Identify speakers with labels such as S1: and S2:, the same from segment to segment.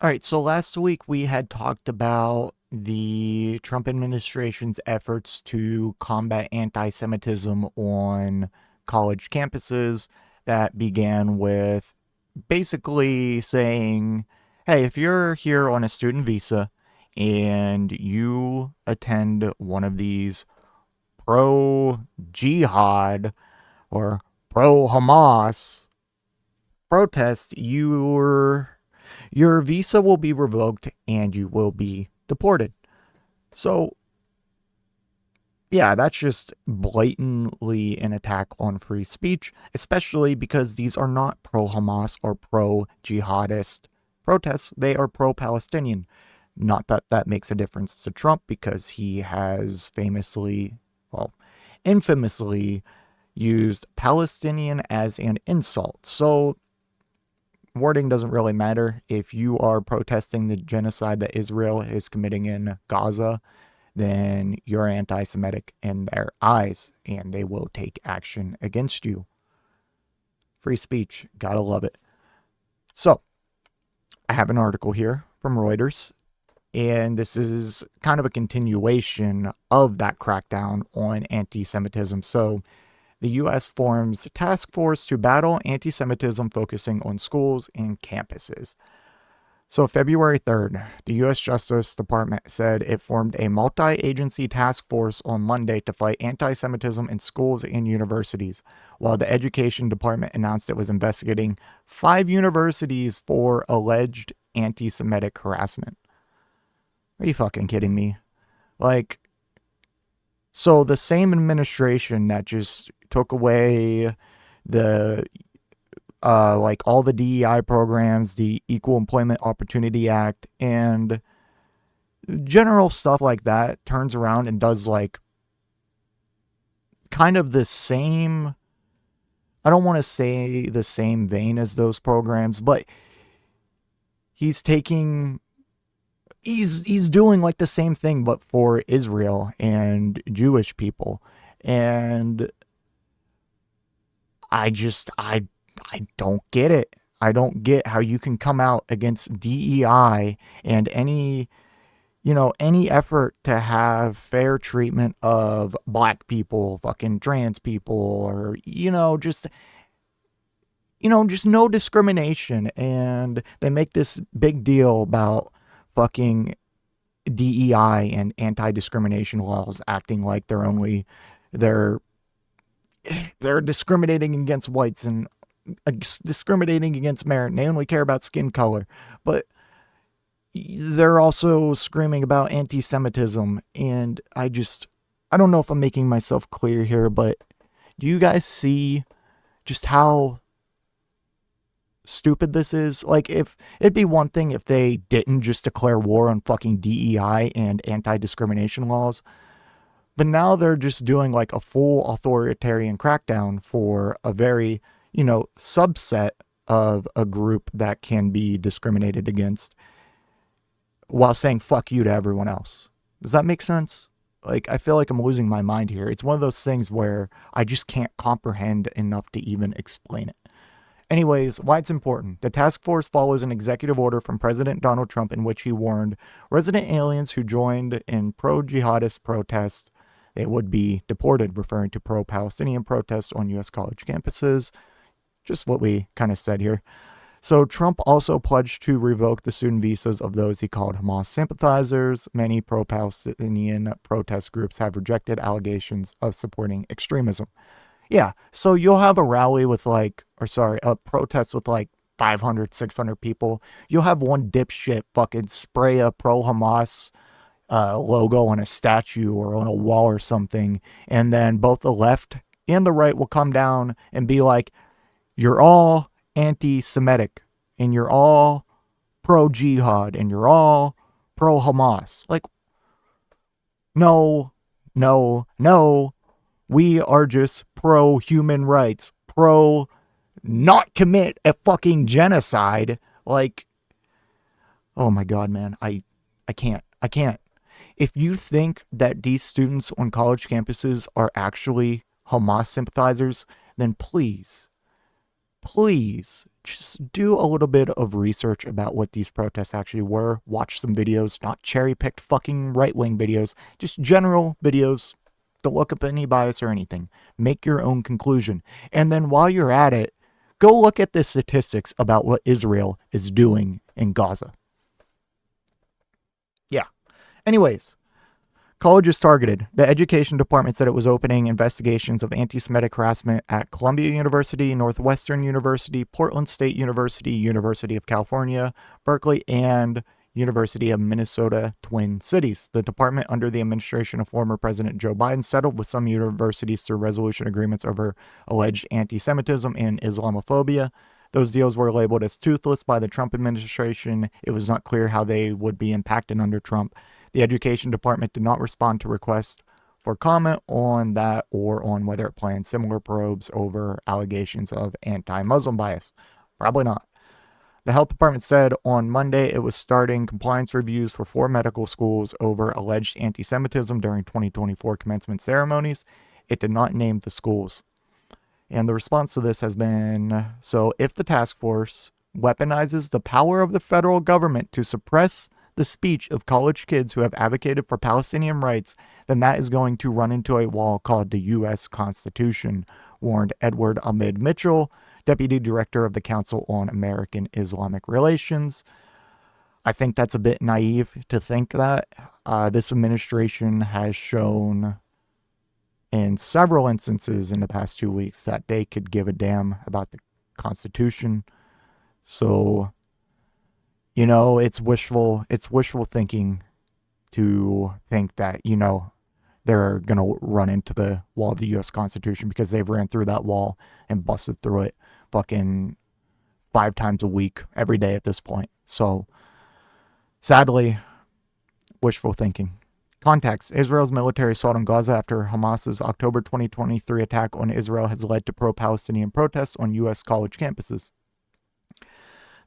S1: All right, so last week we had talked about the Trump administration's efforts to combat anti-Semitism on college campuses that began with basically saying, hey, if you're here on a student visa and you attend one of these pro-jihad or pro-Hamas protests, your visa will be revoked and you will be deported. So, yeah, that's just blatantly an attack on free speech, especially because these are not pro Hamas or pro jihadist protests. They are pro Palestinian. Not that that makes a difference to Trump because he has famously, well, infamously used Palestinian as an insult. So wording doesn't really matter. If you are protesting the genocide that Israel is committing in Gaza, then you're anti Semitic in their eyes and they will take action against you. Free speech, gotta love it. So, I have an article here from Reuters, and this is kind of a continuation of that crackdown on anti Semitism. So, the U.S. forms a task force to battle anti Semitism focusing on schools and campuses. So, February 3rd, the U.S. Justice Department said it formed a multi agency task force on Monday to fight anti Semitism in schools and universities, while the Education Department announced it was investigating 5 universities for alleged anti Semitic harassment. Are you fucking kidding me? Like, so the same administration that just took away the like all the DEI programs, the Equal Employment Opportunity Act, and general stuff like that turns around and does like kind of the same. I don't want to say the same vein as those programs, but he's taking he's doing like the same thing but for Israel and Jewish people. And I don't get it. I don't get how you can come out against DEI and any effort to have fair treatment of black people, fucking trans people, or just no discrimination. And they make this big deal about fucking DEI and anti-discrimination laws acting like they're they're discriminating against whites and discriminating against merit, and they only care about skin color. But they're also screaming about anti-Semitism, and I don't know if I'm making myself clear here, but do you guys see just how stupid this is? Like, if it'd be one thing if they didn't just declare war on fucking DEI and anti-discrimination laws, but now they're just doing like a full authoritarian crackdown for a very, subset of a group that can be discriminated against while saying fuck you to everyone else. Does that make sense? Like, I feel like I'm losing my mind here. It's one of those things where I just can't comprehend enough to even explain it. Anyways, why it's important. The task force follows an executive order from President Donald Trump in which he warned resident aliens who joined in pro-jihadist protests they would be deported, referring to pro-Palestinian protests on U.S. college campuses. Just what we kind of said here. So Trump also pledged to revoke the student visas of those he called Hamas sympathizers. Many pro-Palestinian protest groups have rejected allegations of supporting extremism. Yeah, so you'll have a rally with a protest with like 500, 600 people. You'll have one dipshit fucking spray a pro-Hamas logo on a statue or on a wall or something, and then both the left and the right will come down and be like, you're all anti-Semitic, and you're all pro-jihad, and you're all pro-Hamas. Like, no, no, no. We are just pro-human rights, pro not commit a fucking genocide. Like, oh my God, man. I can't. I can't. If you think that these students on college campuses are actually Hamas sympathizers, then please, please just do a little bit of research about what these protests actually were. Watch some videos, not cherry-picked fucking right-wing videos, just general videos. Don't look up any bias or anything. Make your own conclusion. And then while you're at it, go look at the statistics about what Israel is doing in Gaza. Yeah. Anyways, colleges targeted. The education department said it was opening investigations of anti-Semitic harassment at Columbia University, Northwestern University, Portland State University, University of California, Berkeley, and University of Minnesota, Twin Cities. The department, under the administration of former President Joe Biden, settled with some universities through resolution agreements over alleged anti-Semitism and Islamophobia. Those deals were labeled as toothless by the Trump administration. It was not clear how they would be impacted under Trump. The Education Department did not respond to requests for comment on that or on whether it planned similar probes over allegations of anti-Muslim bias. Probably not. The Health Department said on Monday it was starting compliance reviews for 4 medical schools over alleged anti-Semitism during 2024 commencement ceremonies. It did not name the schools. And the response to this has been, so if the task force weaponizes the power of the federal government to suppress the speech of college kids who have advocated for Palestinian rights, then that is going to run into a wall called the U.S. Constitution, warned Edward Ahmed Mitchell, Deputy Director of the Council on American Islamic Relations. I think that's a bit naive to think that. This administration has shown in several instances in the past 2 weeks that they could give a damn about the Constitution. So, you know, it's wishful thinking to think that, you know, they're going to run into the wall of the U.S. Constitution because they've ran through that wall and busted through it fucking 5 times a week, every day at this point. So, sadly, wishful thinking. Context. Israel's military assault on Gaza after Hamas's October 2023 attack on Israel has led to pro-Palestinian protests on U.S. college campuses.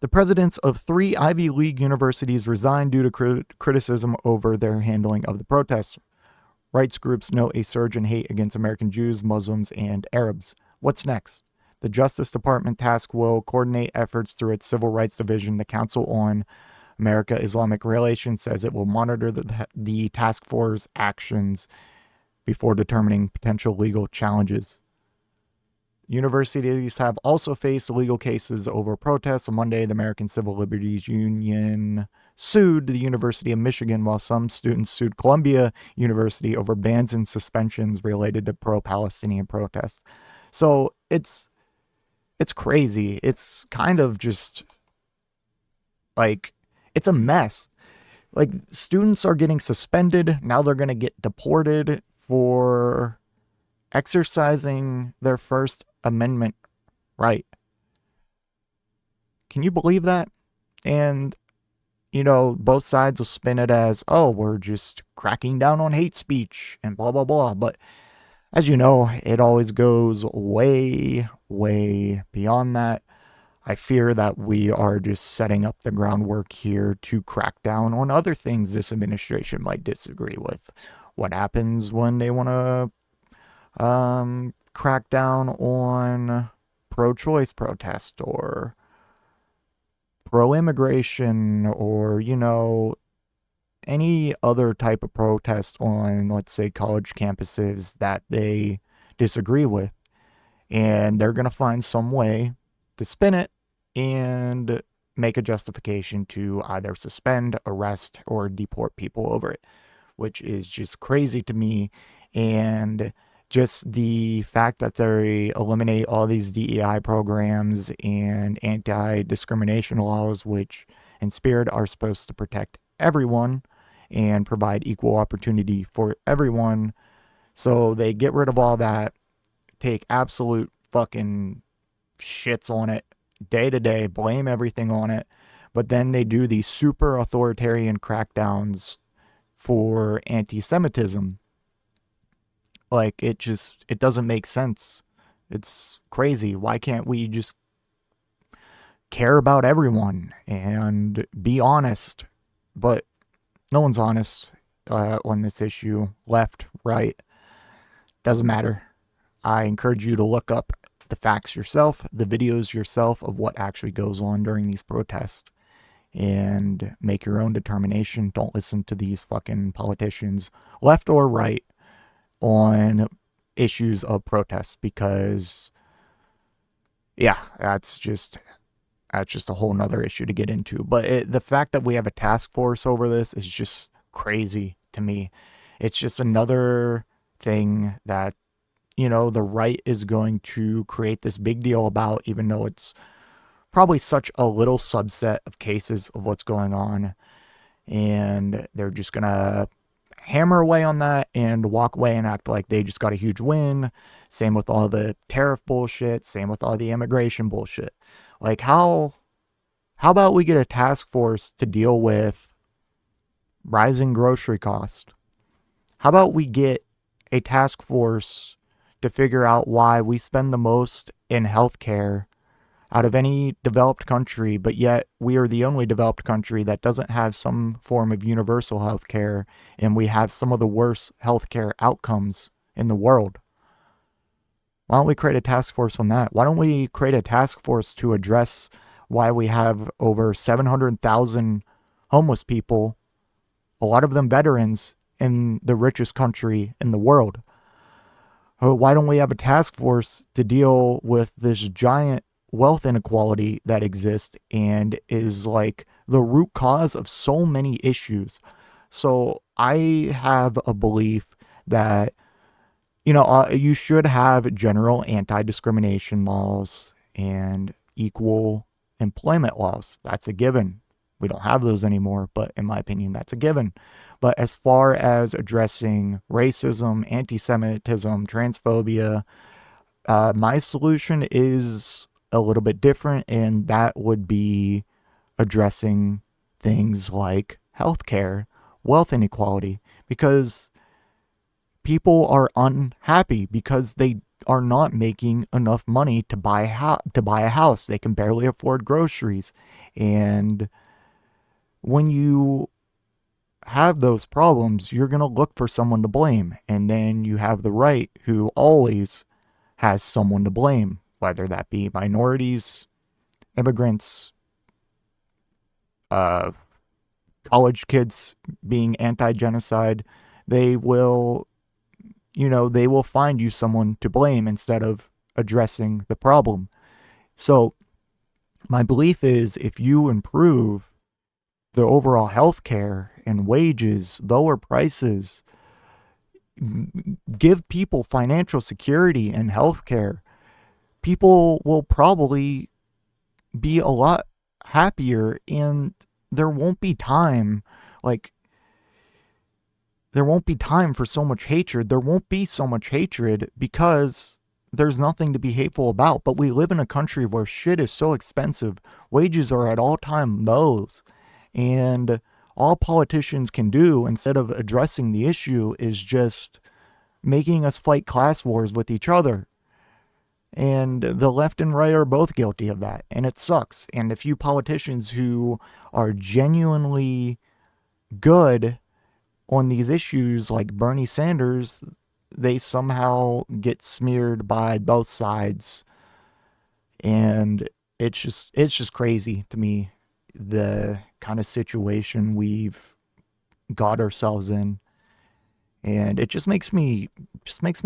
S1: The presidents of 3 Ivy League universities resigned due to criticism over their handling of the protests. Rights groups note a surge in hate against American Jews, Muslims, and Arabs. What's next? The Justice Department task will coordinate efforts through its Civil Rights Division. The Council on America-Islamic Relations says it will monitor the task force actions before determining potential legal challenges. Universities have also faced legal cases over protests. On Monday, the American Civil Liberties Union sued the University of Michigan, while some students sued Columbia University over bans and suspensions related to pro-Palestinian protests. So it's crazy. It's kind of just like, it's a mess. Like, students are getting suspended. Now they're going to get deported for exercising their First Amendment right. Can you believe that? And, you know, both sides will spin it as, oh, we're just cracking down on hate speech and blah, blah, blah. But as you know, it always goes way, way beyond that. I fear that we are just setting up the groundwork here to crack down on other things this administration might disagree with. What happens when they want to crack down on pro-choice protest or pro-immigration or, you know, any other type of protest on, let's say, college campuses that they disagree with. And they're going to find some way to spin it and make a justification to either suspend, arrest, or deport people over it, which is just crazy to me. And just the fact that they eliminate all these DEI programs and anti-discrimination laws, which in spirit are supposed to protect everyone and provide equal opportunity for everyone. So they get rid of all that, take absolute fucking shits on it day to day, blame everything on it, but then they do these super authoritarian crackdowns for anti-Semitism. Like, it doesn't make sense. It's crazy. Why can't we just care about everyone and be honest? But no one's honest on this issue. Left, right, doesn't matter. I encourage you to look up the facts yourself, the videos yourself of what actually goes on during these protests, and make your own determination. Don't listen to these fucking politicians, left or right, on issues of protest, because yeah, that's just a whole nother issue to get into. But the fact that we have a task force over this is just crazy to me. It's just another thing that, the right is going to create this big deal about, even though it's probably such a little subset of cases of what's going on. And they're just going to hammer away on that and walk away and act like they just got a huge win. Same with all the tariff bullshit. Same with all the immigration bullshit. Like, how about we get a task force to deal with rising grocery costs? How about we get a task force to figure out why we spend the most in healthcare out of any developed country, but yet we are the only developed country that doesn't have some form of universal healthcare, and we have some of the worst healthcare outcomes in the world? Why don't we create a task force on that? Why don't we create a task force to address why we have over 700,000 homeless people, a lot of them veterans, in the richest country in the world? Or why don't we have a task force to deal with this giant wealth inequality that exists and is like the root cause of so many issues? So I have a belief that, you should have general anti-discrimination laws and equal employment laws. That's a given. We don't have those anymore, but in my opinion, that's a given. But as far as addressing racism, anti-Semitism, transphobia, my solution is a little bit different, and that would be addressing things like healthcare, wealth inequality, because people are unhappy because they are not making enough money to buy a house. They can barely afford groceries. And when you have those problems, you're going to look for someone to blame. And then you have the right, who always has someone to blame, whether that be minorities, immigrants, college kids being anti-genocide. They will, they will find you someone to blame instead of addressing the problem. So my belief is, if you improve the overall healthcare and wages, lower prices, give people financial security in healthcare, people will probably be a lot happier, and there won't be time for so much hatred. There won't be so much hatred because there's nothing to be hateful about. But we live in a country where shit is so expensive. Wages are at all-time lows. And all politicians can do, instead of addressing the issue, is just making us fight class wars with each other. And the left and right are both guilty of that. And it sucks. And a few politicians who are genuinely good on these issues, like Bernie Sanders, they somehow get smeared by both sides. And it's just crazy to me, the kind of situation we've got ourselves in. And it just makes me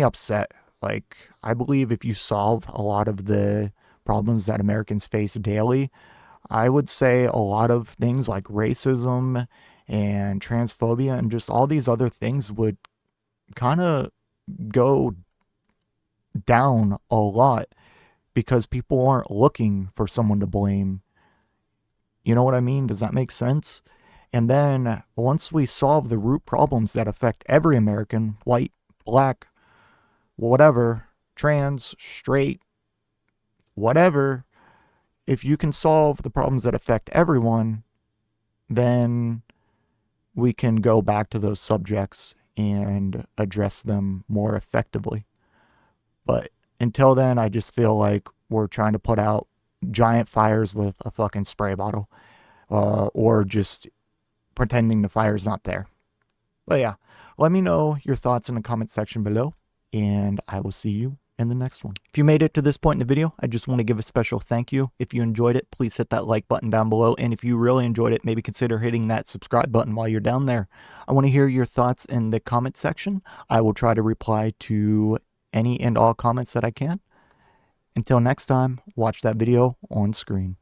S1: upset. Like, I believe if you solve a lot of the problems that Americans face daily, I would say a lot of things like racism and transphobia and just all these other things would kind of go down a lot, because people aren't looking for someone to blame. You know what I mean? Does that make sense? And then once we solve the root problems that affect every American, white, black, whatever, trans, straight, whatever, if you can solve the problems that affect everyone, then we can go back to those subjects and address them more effectively. But until then, I just feel like we're trying to put out giant fires with a fucking spray bottle, or just pretending the fire's not there. But yeah, let me know your thoughts in the comment section below, and I will see you in the next one. If you made it to this point in the video, I just want to give a special thank you. If you enjoyed it, please hit that like button down below. And if you really enjoyed it, maybe consider hitting that subscribe button while you're down there. I want to hear your thoughts in the comment section. I will try to reply to any and all comments that I can. Until next time, watch that video on screen.